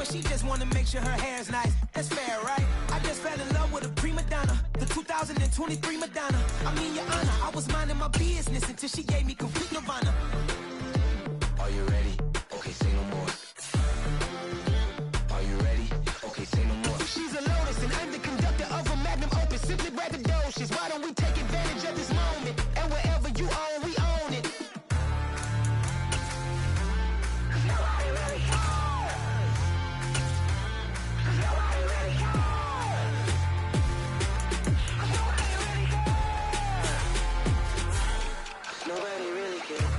but she just wanna make sure her hair's nice. That's fair, right? I just fell in love with a prima donna, the 2023 Madonna. I mean, Your Honor, I was minding my business until she gave me complete nirvana. Are you ready? Okay, say no more. Are you ready? Okay, say no more. She's a lotus and I'm the conductor of a magnum opus. Simply braggadocious. Why don't we take advantage of this moment? And wherever you own, we own it. Cause nobody really cares. Cause nobody really cares. Cause nobody really cares. Nobody really cares.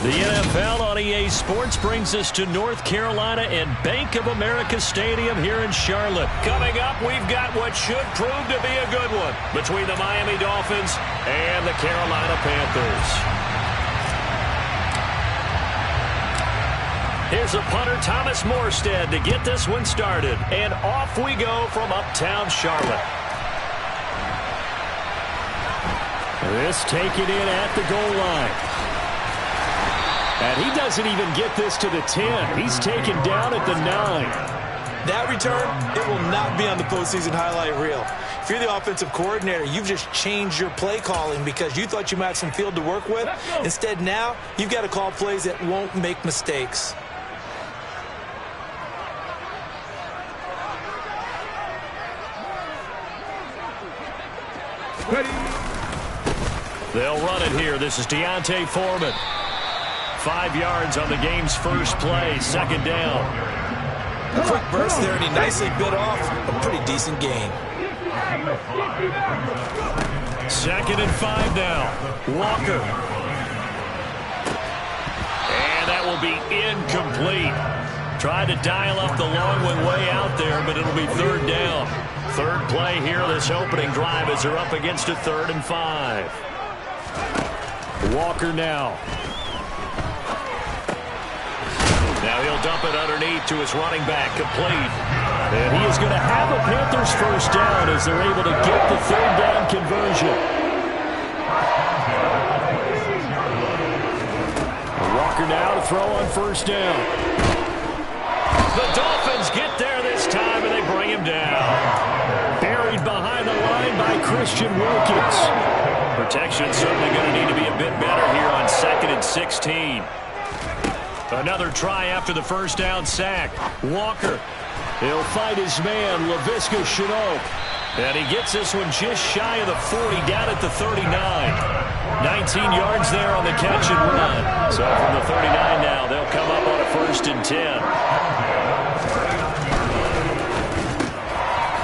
The NFL on EA Sports brings us to North Carolina and Bank of America Stadium here in Charlotte. Coming up, we've got what should prove to be a good one between the Miami Dolphins and the Carolina Panthers. Here's a punter, Thomas Morstead, to get this one started. And off we go from uptown Charlotte. This taken in at the goal line. And he doesn't even get this to the 10. He's taken down at the 9. That return, it will not be on the postseason highlight reel. If you're the offensive coordinator, you've just changed your play calling because you thought you might have some field to work with. Instead, now, you've got to call plays that won't make mistakes. They'll run it here. This is Deontay Foreman. 5 yards on the game's first play, second down. A quick burst there, and he nicely bit off a pretty decent gain. Second and 5 now. Walker. And that will be incomplete. Tried to dial up the long one way out there, but it'll be third down. Third play here, this opening drive as they're up against a 3rd and 5. Walker now. Now he'll dump it underneath to his running back, complete. And he is going to have a Panthers first down as they're able to get the third down conversion. Walker now to throw on first down. The Dolphins get there this time, and they bring him down. Buried behind the line by Christian Wilkins. Protection certainly going to need to be a bit better here on 2nd and 16. Another try after the first down sack. Walker. He'll fight his man, Laviska Shenault. And he gets this one just shy of the 40, down at the 39. 19 yards there on the catch and run. So from the 39 now, they'll come up on a 1st and 10.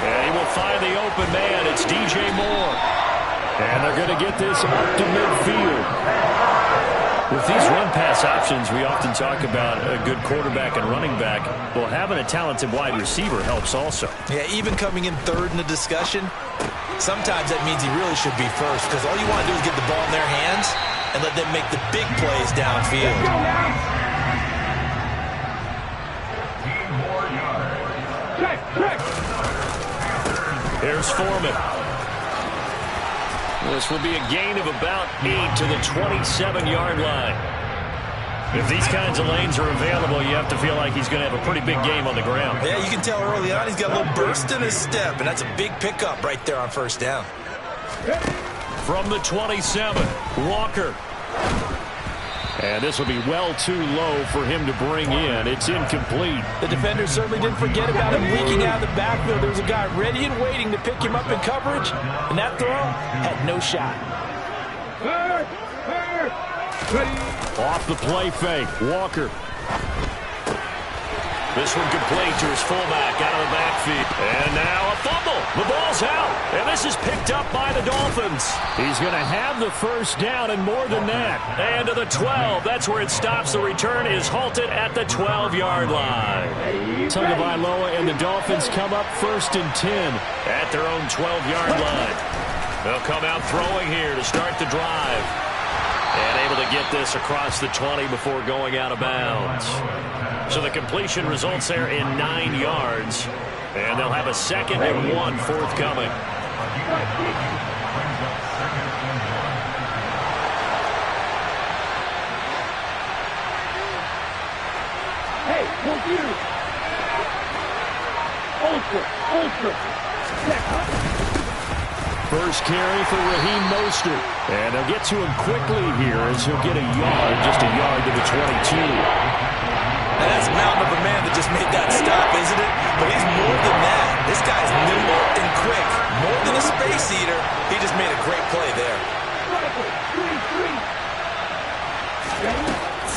And he will find the open man. It's DJ Moore. And they're going to get this up to midfield. With these run-pass options, we often talk about a good quarterback and running back. Well, having a talented wide receiver helps also. Yeah, even coming in 3rd in the discussion, sometimes that means he really should be first because all you want to do is get the ball in their hands and let them make the big plays downfield. Here's Foreman. This will be a gain of about 8 to the 27-yard line. If these kinds of lanes are available, you have to feel like he's going to have a pretty big game on the ground. Yeah, you can tell early on he's got a little burst in his step, and that's a big pickup right there on first down. From the 27, Walker. And this will be well too low for him to bring in. It's incomplete. The defender certainly didn't forget about him leaking out of the backfield. There was a guy ready and waiting to pick him up in coverage, and that throw had no shot. Off the play fake, Walker. This one complete to his fullback out of the backfield. And now a fumble. The ball's out. And this is picked up by the Dolphins. He's going to have the first down and more than that. And to the 12. That's where it stops. The return is halted at the 12-yard line. Tagovailoa and the Dolphins come up 1st and 10 at their own 12-yard line. They'll come out throwing here to start the drive. And able to get this across the 20 before going out of bounds. So the completion results there in 9 yards. And they'll have a 2nd and 1 forthcoming. Hey, computer. Ultra. First carry for Raheem Mostert. And they'll get to him quickly here as he'll get a yard, just a yard to the 22. Now that's a mountain of a man that just made that stop, isn't it? But he's more than that. This guy's nimble and quick. More than a space eater. He just made a great play there.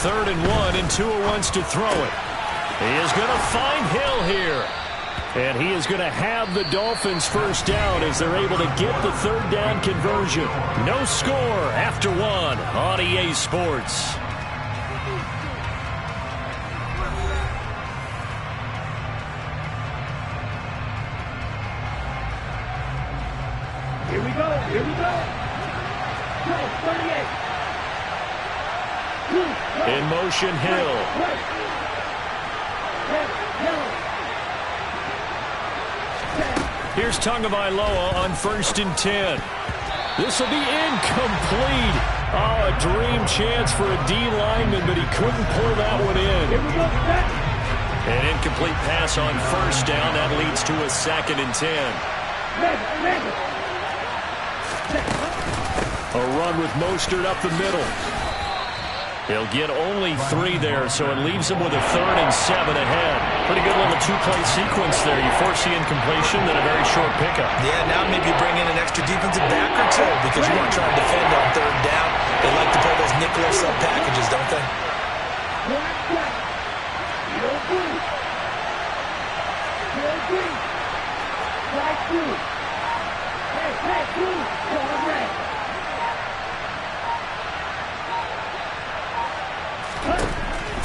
3rd and 1, and Tua wants to throw it. He is going to find Hill here. And he is going to have the Dolphins first down as they're able to get the 3rd down conversion. No score after 1 on EA Sports. Here we go. Go, 38. In motion, Hill. Here's Tagovailoa on 1st and 10. This will be incomplete. Oh, a dream chance for a D lineman, but he couldn't pull that one in. An incomplete pass on 1st down. That leads to a 2nd and 10. A run with Mostert up the middle. He'll get only 3 there, so it leaves him with a 3rd and 7 ahead. Pretty good little 2-play sequence there. You force the incompletion, then a very short pickup. Yeah, now maybe you bring in an extra defensive back or two because you want to try and defend on 3rd down. They like to play those nickel or sub packages, don't they?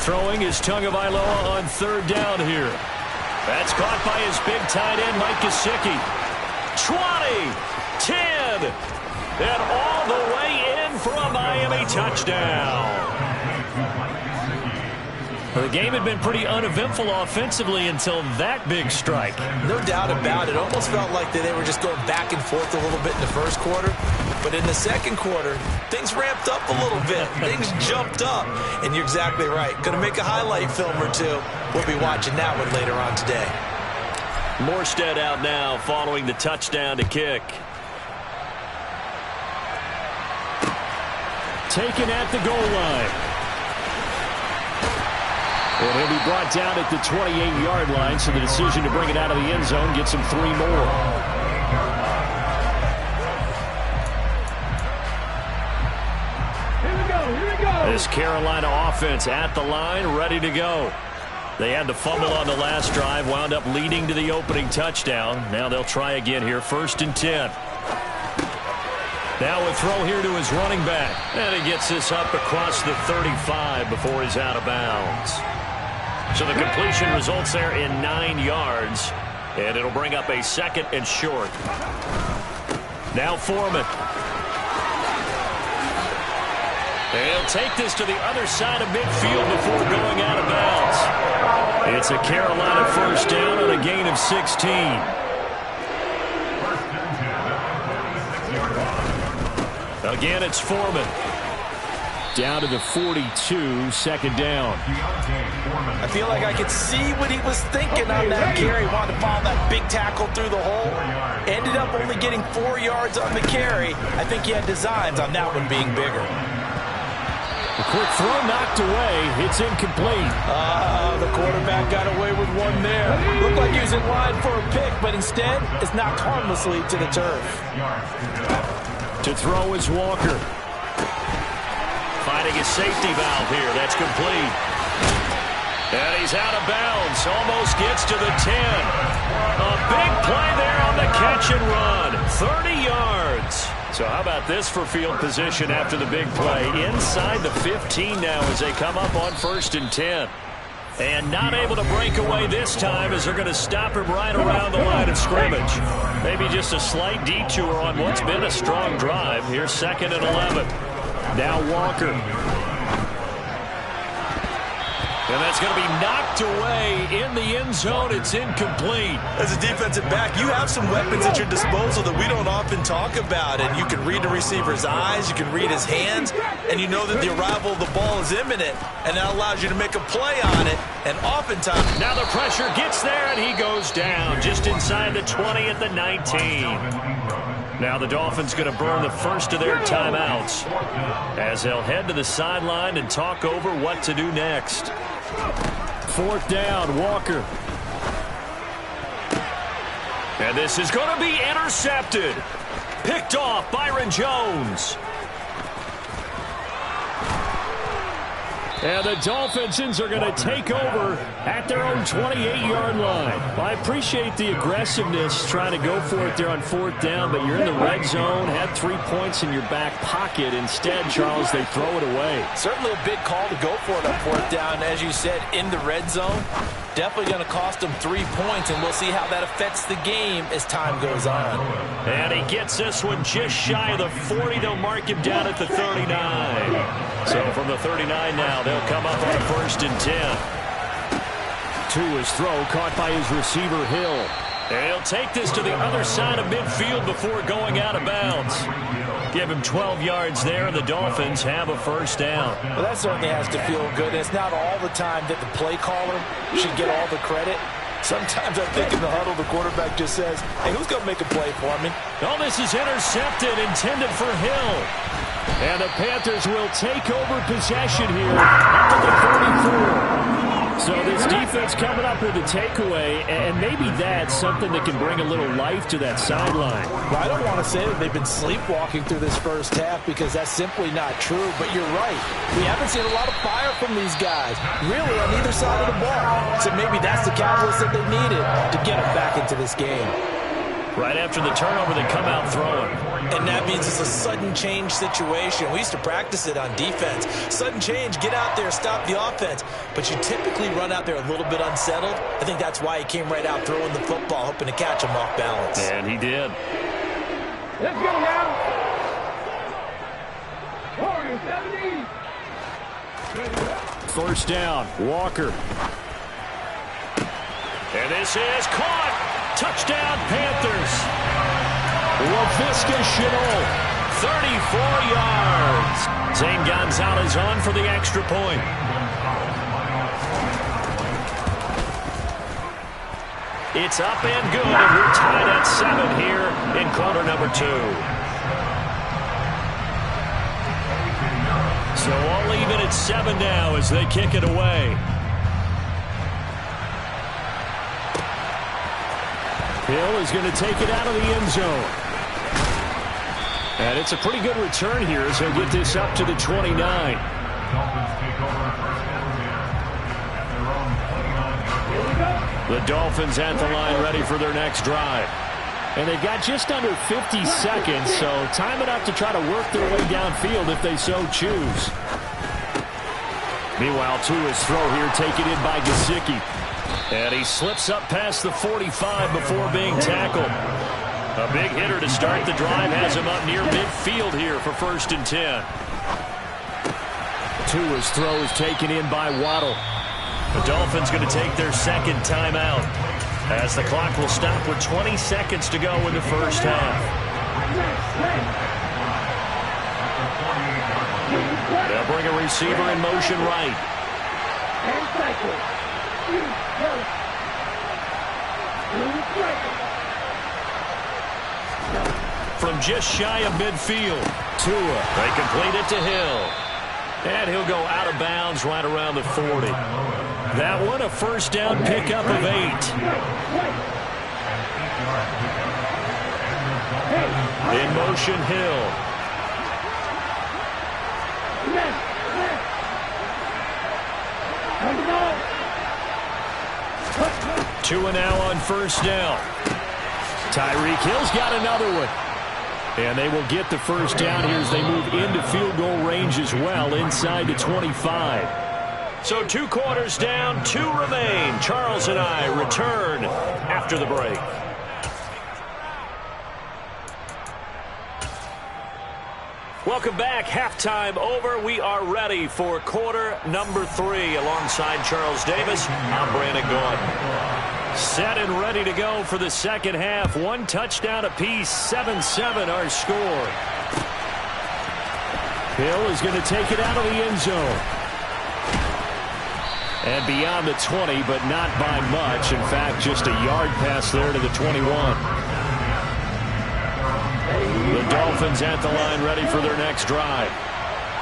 Throwing is Tagovailoa on 3rd down here. That's caught by his big tight end, Mike Gesicki. 20, 10, and all the way in for a Miami touchdown. Well, the game had been pretty uneventful offensively until that big strike. No doubt about it. Almost felt like they were just going back and forth a little bit in the first quarter. But in the second quarter, things ramped up a little bit. Things jumped up. And you're exactly right. Going to make a highlight film or two. We'll be watching that one later on today. Morstead out now following the touchdown to kick. Taken at the goal line. And he'll be brought down at the 28-yard line, so the decision to bring it out of the end zone gets him 3 more. Here we go. This Carolina offense at the line, ready to go. They had the fumble on the last drive, wound up leading to the opening touchdown. Now they'll try again here, 1st and 10. Now a throw here to his running back. And he gets this up across the 35 before he's out of bounds. So the completion results there in 9 yards. And it'll bring up a 2nd and short. Now Foreman. They'll take this to the other side of midfield before going out of bounds. It's a Carolina first down on a gain of 16. Again, it's Foreman. Down to the 42, second down. I feel like I could see what he was thinking on that carry. Wanted to follow that big tackle through the hole. Ended up only getting 4 yards on the carry. I think he had designs on that one being bigger. A quick throw knocked away. It's incomplete. The quarterback got away with one there. Looked like he was in line for a pick, but instead it's knocked harmlessly to the turf. To throw is Walker. Finding his safety valve here. That's complete. And he's out of bounds. Almost gets to the 10. A big play there on the catch and run. 30 yards. So how about this for field position after the big play? Inside the 15 now as they come up on 1st and 10. And not able to break away this time as they're going to stop him right around the line of scrimmage. Maybe just a slight detour on what's been a strong drive. Here's 2nd and 11. Now Walker. And that's going to be knocked away in the end zone. It's incomplete. As a defensive back, you have some weapons at your disposal that we don't often talk about. And you can read the receiver's eyes, you can read his hands, and you know that the arrival of the ball is imminent. And that allows you to make a play on it. And oftentimes... Now the pressure gets there, and he goes down just inside the 20 at the 19. Now the Dolphins going to burn the first of their timeouts as they'll head to the sideline and talk over what to do next. 4th down, Walker. And this is going to be intercepted. Picked off, Byron Jones. And the Dolphins are going to take over at their own 28-yard line. I appreciate the aggressiveness trying to go for it there on 4th down, but you're in the red zone, had 3 points in your back pocket. Instead, Charles, they throw it away. Certainly a big call to go for it on 4th down. As you said, in the red zone, definitely going to cost them 3 points, and we'll see how that affects the game as time goes on. And he gets this one just shy of the 40. They'll mark him down at the 39. So from the 39 now, they'll come up on 1st and 10. To his throw, caught by his receiver, Hill. And he'll take this to the other side of midfield before going out of bounds. Give him 12 yards there, and the Dolphins have a 1st down. Well, that certainly has to feel good. It's not all the time that the play caller should get all the credit. Sometimes I think in the huddle, the quarterback just says, hey, who's going to make a play for me? Oh, this is intercepted, intended for Hill. And the Panthers will take over possession here at the 34. So this defense coming up with a takeaway, and maybe that's something that can bring a little life to that sideline. Well, I don't want to say that they've been sleepwalking through this first half because that's simply not true, but you're right. We haven't seen a lot of fire from these guys, really, on either side of the ball. So maybe that's the catalyst that they needed to get them back into this game. Right after the turnover, they come out throwing. And that means it's a sudden change situation. We used to practice it on defense. Sudden change, get out there, stop the offense. But you typically run out there a little bit unsettled. I think that's why he came right out throwing the football, hoping to catch him off balance. And he did. Let's go now. 40, 1st down, Walker. And this is caught. Touchdown, Panthers. LaVisca Chenault, 34 yards. Zane Gonzalez on for the extra point. It's up and good, and we're tied at 7 here in quarter number 2. So all even at 7 now as they kick it away. Hill is going to take it out of the end zone. And it's a pretty good return here as he'll get this up to the 29. The Dolphins at the line ready for their next drive. And they've got just under 50 seconds, so time enough to try to work their way downfield if they so choose. Meanwhile, to his throw here, taken in by Gesicki. And he slips up past the 45 before being tackled. A big hitter to start the drive has him up near midfield here for 1st and 10. Tua's throw is taken in by Waddle. The Dolphins going to take their 2nd timeout as the clock will stop with 20 seconds to go in the first half. They'll bring a receiver in motion right. And cycle. From just shy of midfield, Tua. They complete it to Hill. And he'll go out of bounds right around the 40. That one a first down pickup of 8. In motion, Hill. Tua now on first down. Tyreek Hill's got another one. And they will get the first down here as they move into field goal range as well, inside the 25. So 2 quarters down, 2 remain. Charles and I return after the break. Welcome back. Halftime over. We are ready for quarter number 3. Alongside Charles Davis, I'm Brandon Gaudin. Set and ready to go for the second half. 1 touchdown apiece, 7-7 our score. Hill is going to take it out of the end zone. And beyond the 20, but not by much. In fact, just a yard pass there to the 21. The Dolphins at the line ready for their next drive.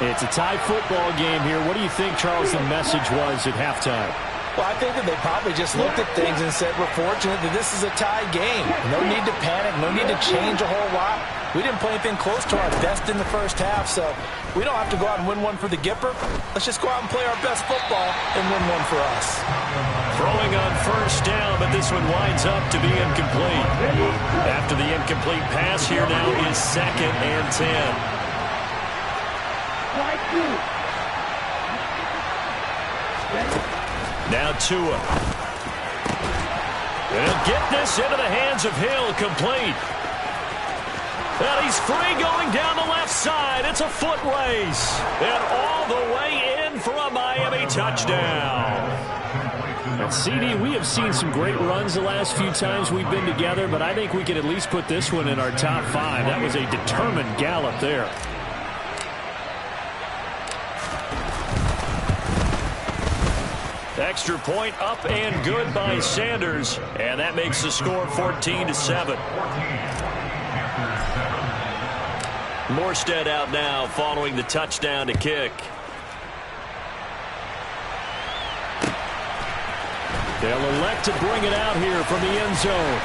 It's a tie football game here. What do you think, Charles, the message was at halftime? Well, I think that they probably just looked at things and said, we're fortunate that this is a tie game. No need to panic. No need to change a whole lot. We didn't play anything close to our best in the first half, so we don't have to go out and win one for the Gipper. Let's just go out and play our best football and win one for us. Throwing on first down, but this one winds up to be incomplete. After the incomplete pass, here now is 2nd and 10. Now Tua. They'll get this into the hands of Hill, complete. And he's free going down the left side. It's a foot race. And all the way in for a Miami touchdown. And CD, we have seen some great runs the last few times we've been together, but I think we can at least put this one in our top 5. That was a determined gallop there. Extra point up and good by Sanders, and that makes the score 14-7. Morstead out now following the touchdown to kick. They'll elect to bring it out here from the end zone.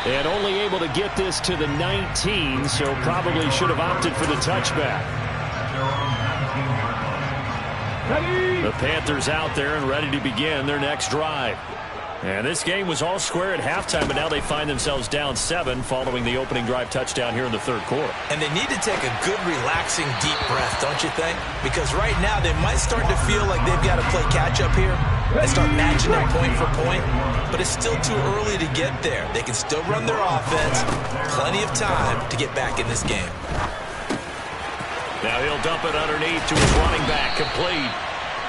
And only able to get this to the 19, so probably should have opted for the touchback. The Panthers out there and ready to begin their next drive. And this game was all square at halftime, but now they find themselves down 7 following the opening drive touchdown here in the third quarter. And they need to take a good, relaxing, deep breath, don't you think? Because right now they might start to feel like they've got to play catch-up here and start matching them point for point. But it's still too early to get there. They can still run their offense. Plenty of time to get back in this game. Now he'll dump it underneath to his running back, complete.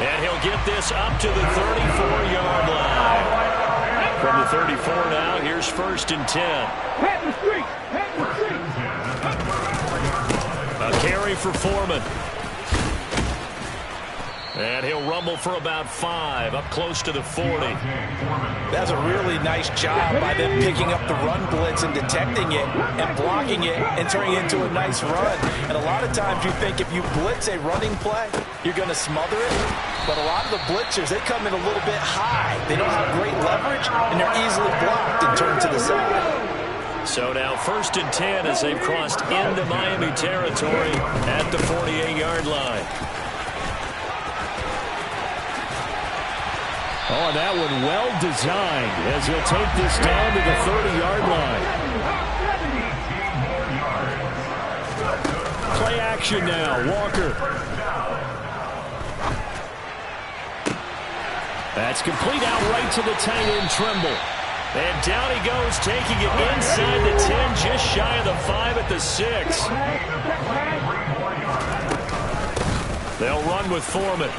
And he'll get this up to the 34-yard line. From the 34 now, here's 1st and 10. A carry for Foreman. And he'll rumble for about 5, up close to the 40. That's a really nice job by them picking up the run blitz and detecting it and blocking it and turning it into a nice run. And a lot of times you think if you blitz a running play, you're going to smother it. But a lot of the blitzers, they come in a little bit high. They don't have great leverage, and they're easily blocked and turned to the side. So now 1st and 10 as they've crossed into Miami territory at the 48-yard line. Oh, that one well designed as he'll take this down to the 30-yard line. Play action now, Walker. That's complete out right to the tight end, Trimble. And down he goes, taking it inside the 10, just shy of the 5 at the 6. They'll run with Foreman.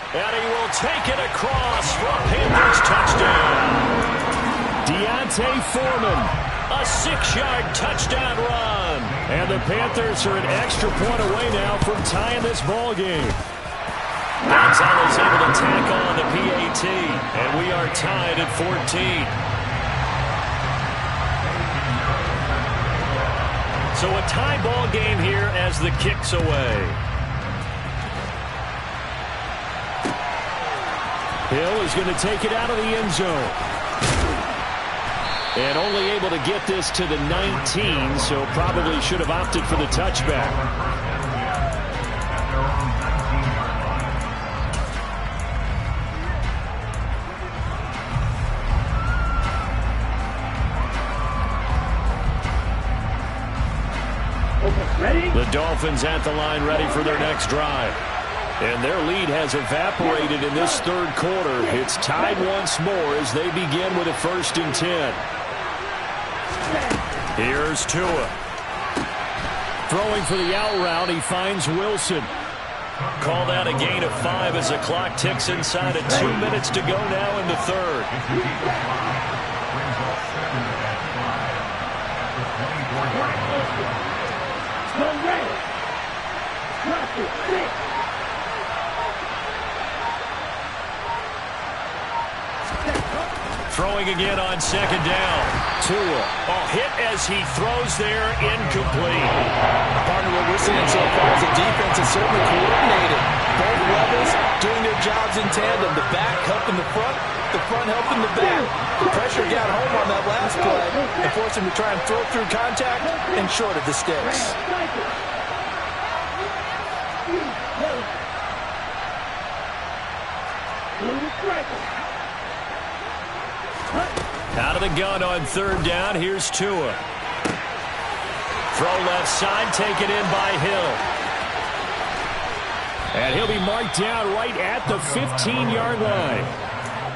And he will take it across for a Panthers touchdown. Deontay Foreman A 6-yard touchdown run. And the Panthers are an extra point away now from tying this ball game. Gonzalez able to tack on the PAT, and we are tied at 14. So a tie ball game here as the kick's away. Hill is going to take it out of the end zone. And only able to get this to the 19, so probably should have opted for the touchback. The Dolphins at the line ready for their next drive. And their lead has evaporated in this third quarter. It's tied once more as they begin with a 1st and 10. Here's Tua. Throwing for the out route, he finds Wilson. Call that a gain of 5 as the clock ticks inside of 2 minutes to go now in the third. Throwing again on 2nd down. Tua. Hit as he throws there, incomplete. Partner, what we're seeing so far is the defense is certainly coordinated. Both levels doing their jobs in tandem. The back helping the front helping the back. The pressure got home on that last play and forced him to try and throw through contact and short of the sticks. Out of the gun on 3rd down. Here's Tua. Throw left side, taken in by Hill. And he'll be marked down right at the 15-yard line.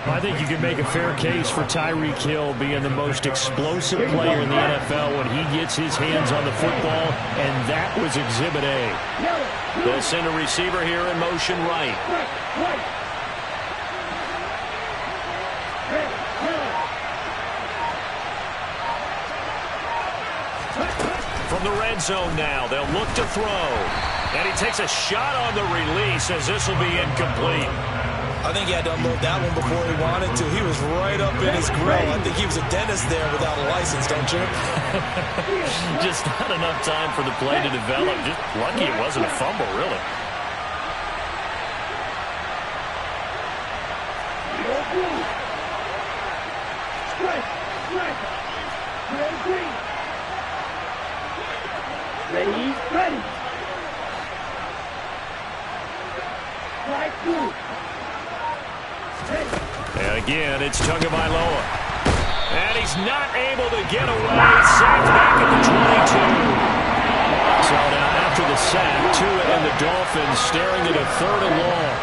I think you can make a fair case for Tyreek Hill being the most explosive player in the NFL when he gets his hands on the football, and that was Exhibit A. They'll send a receiver here in motion right. From the red zone now, they'll look to throw. And he takes a shot on the release as this will be incomplete. I think he had to unload that one before he wanted to. He was right up in his grill. I think he was a dentist there without a license, don't you? Just not enough time for the play to develop. Just lucky it wasn't a fumble, really. Ready. And again, it's Tagovailoa. And he's not able to get away. Sacked back at the 22. So now after the sack, Tua and the Dolphins staring at a 3rd and long.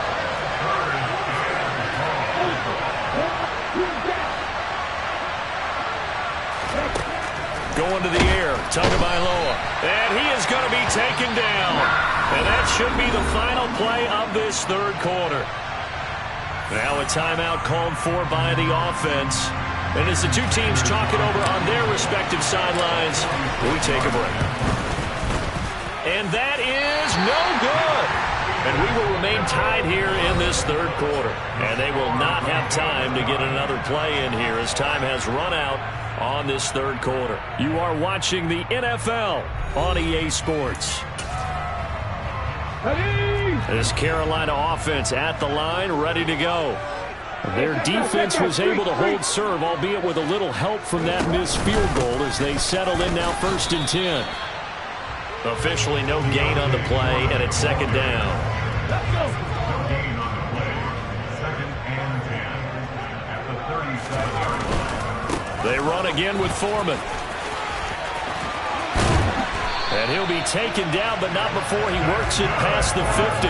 Going to the air, Tagovailoa. And he is going to be taken down. And that should be the final play of this third quarter. Now a timeout called for by the offense. And as the two teams talk it over on their respective sidelines, we take a break. And that is no good. And we will remain tied here in this third quarter. And they will not have time to get another play in here as time has run out on this third quarter. You are watching the NFL on EA Sports. This Carolina offense at the line, ready to go. Their defense was able to hold serve, albeit with a little help from that missed field goal as they settle in now 1st and 10. Officially no gain on the play, and it's 2nd down. Let's go. No gain on the play. 2nd and 10 at the 37-yard line. They run again with Foreman. And he'll be taken down, but not before he works it past the 50.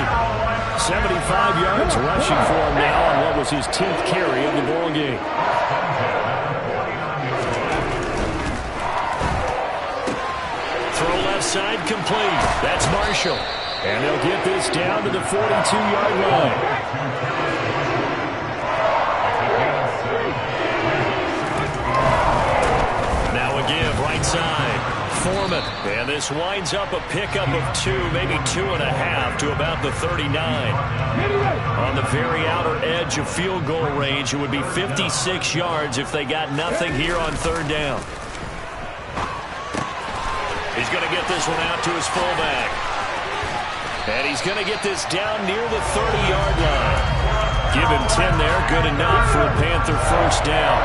75 yards rushing for him now on what was his 10th carry of the ball game. Throw left side complete. That's Marshall. And they'll get this down to the 42-yard line. Now a give Foreman. And this winds up a pickup of 2, maybe 2.5 to about the 39. On the very outer edge of field goal range, it would be 56 yards if they got nothing here on 3rd down. He's going to get this one out to his fullback. And he's going to get this down near the 30-yard line. Give him 10 there, good enough for a Panther 1st down.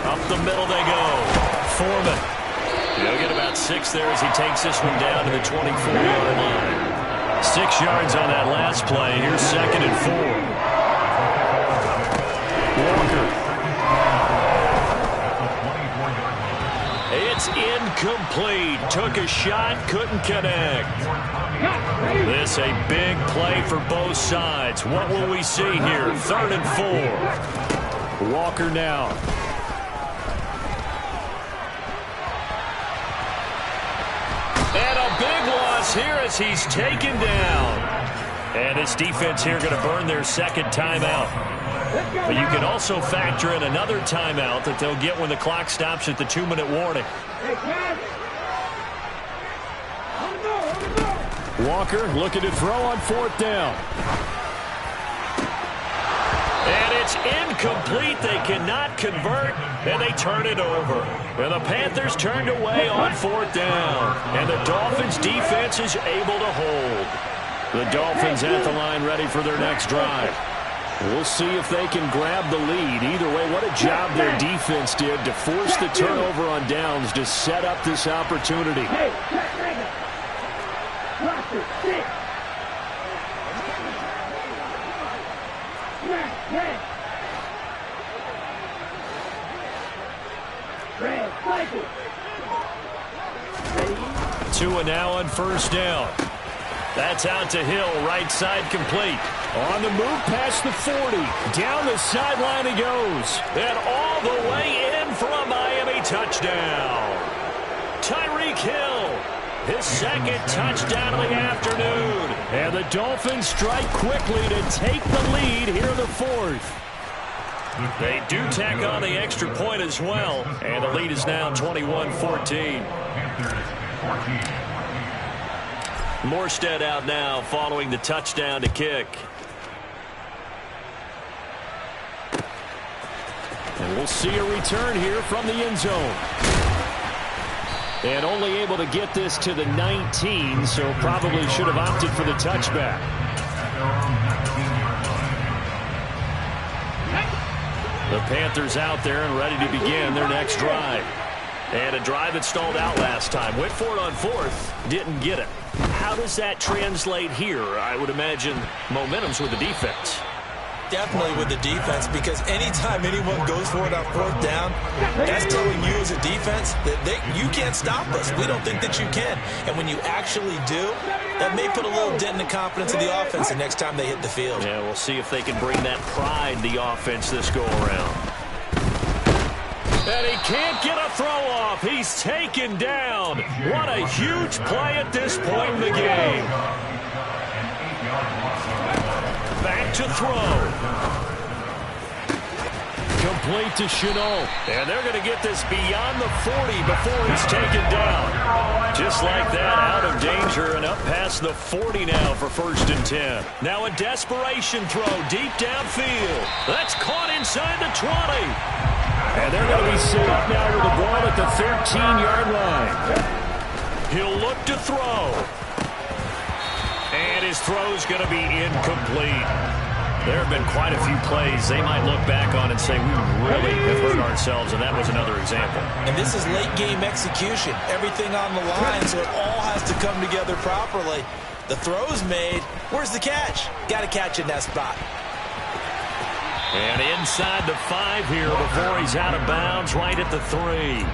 Up the middle they go. Foreman. He'll get about 6 there as he takes this one down to the 24-yard line. 6 yards on that last play. Here's 2nd and 4. Walker. It's incomplete. Took a shot, couldn't connect. This a big play for both sides. What will we see here? 3rd and 4. Walker now. And a big loss here as he's taken down. And this defense here going to burn their 2nd timeout. But you can also factor in another timeout that they'll get when the clock stops at the 2-minute warning. Walker looking to throw on 4th down. And it's incomplete. They cannot convert, and they turn it over. And the Panthers turned away on 4th down. And the Dolphins' defense is able to hold. The Dolphins at the line ready for their next drive. We'll see if they can grab the lead. Either way, what a job their defense did to force the turnover on downs to set up this opportunity. Tua now on 1st down. That's out to Hill, right side complete. On the move past the 40. Down the sideline he goes. And all the way in for a Miami touchdown. Tyreek Hill, his 2nd touchdown of the afternoon. And the Dolphins strike quickly to take the lead here in the 4th. They do tack on the extra point as well. And the lead is now 21-14. Morstead out now following the touchdown to kick. And we'll see a return here from the end zone. And only able to get this to the 19, so probably should have opted for the touchback. The Panthers out there and ready to begin their next drive. And a drive that stalled out last time. Went for it on 4th. Didn't get it. How does that translate here? I would imagine momentum's with the defense. Definitely with the defense, because anytime anyone goes for it on 4th down, that's telling you as a defense that you can't stop us. We don't think that you can. And when you actually do, that may put a little dent in the confidence of the offense the next time they hit the field. Yeah, we'll see if they can bring that pride in the offense this go-around. And he can't get a throw off. He's taken down. What a huge play at this point in the game. Back to throw. Complete to Chenault. And they're going to get this beyond the 40 before he's taken down. Just like that, out of danger and up past the 40 now for 1st and 10. Now a desperation throw deep downfield. That's caught inside the 20. And they're going to be set up now with the ball at the 13-yard line. He'll look to throw. And his throw's going to be incomplete. There have been quite a few plays they might look back on and say, we really have hurt ourselves, and that was another example. And this is late-game execution. Everything on the line, so it all has to come together properly. The throw's made. Where's the catch? Got to catch in that spot. And inside the 5 here before he's out of bounds, right at the 3.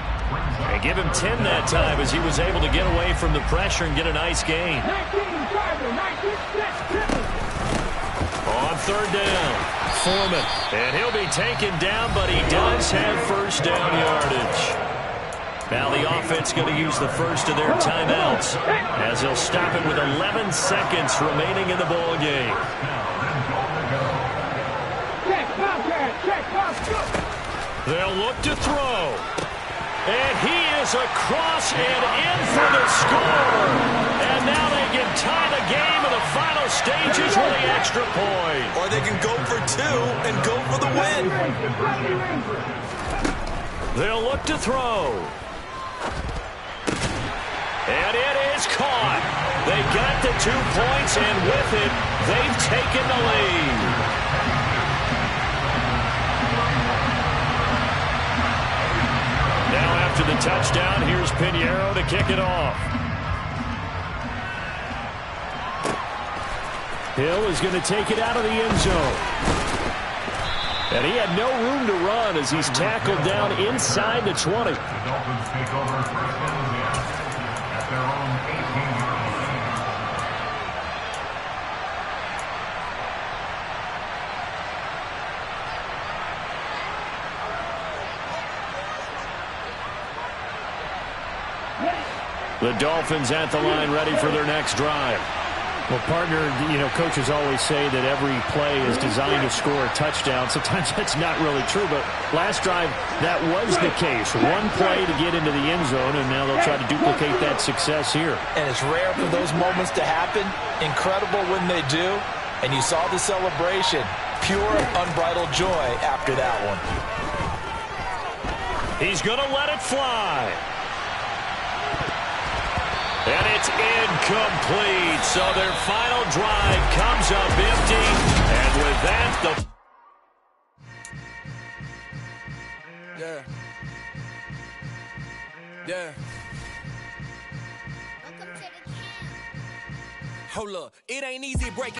And give him 10 that time as he was able to get away from the pressure and get a nice gain. On 3rd down, Foreman. And he'll be taken down, but he does have 1st down yardage. Now the offense going to use the first of their timeouts as they'll stop it with 11 seconds remaining in the ball game. They'll look to throw. And he is across and in for the score. And now they can tie the game in the final stages with the extra point. Or they can go for two and go for the win. They'll look to throw. And it is caught. They got the 2 points, and with it, they've taken the lead. Now after the touchdown, here's Pinheiro to kick it off. Hill is going to take it out of the end zone. And he had no room to run as he's tackled down inside the 20. The Dolphins take over first and 10 at their own 18-yard line. The Dolphins at the line ready for their next drive. Well, partner, coaches always say that every play is designed to score a touchdown. Sometimes that's not really true, but last drive, that was the case. One play to get into the end zone, and now they'll try to duplicate that success here. And it's rare for those moments to happen. Incredible when they do. And you saw the celebration. Pure, unbridled joy after that one. He's going to let it fly. And it's incomplete. So their final drive comes up empty. And with that, Yeah. Hold up. It ain't easy breaking.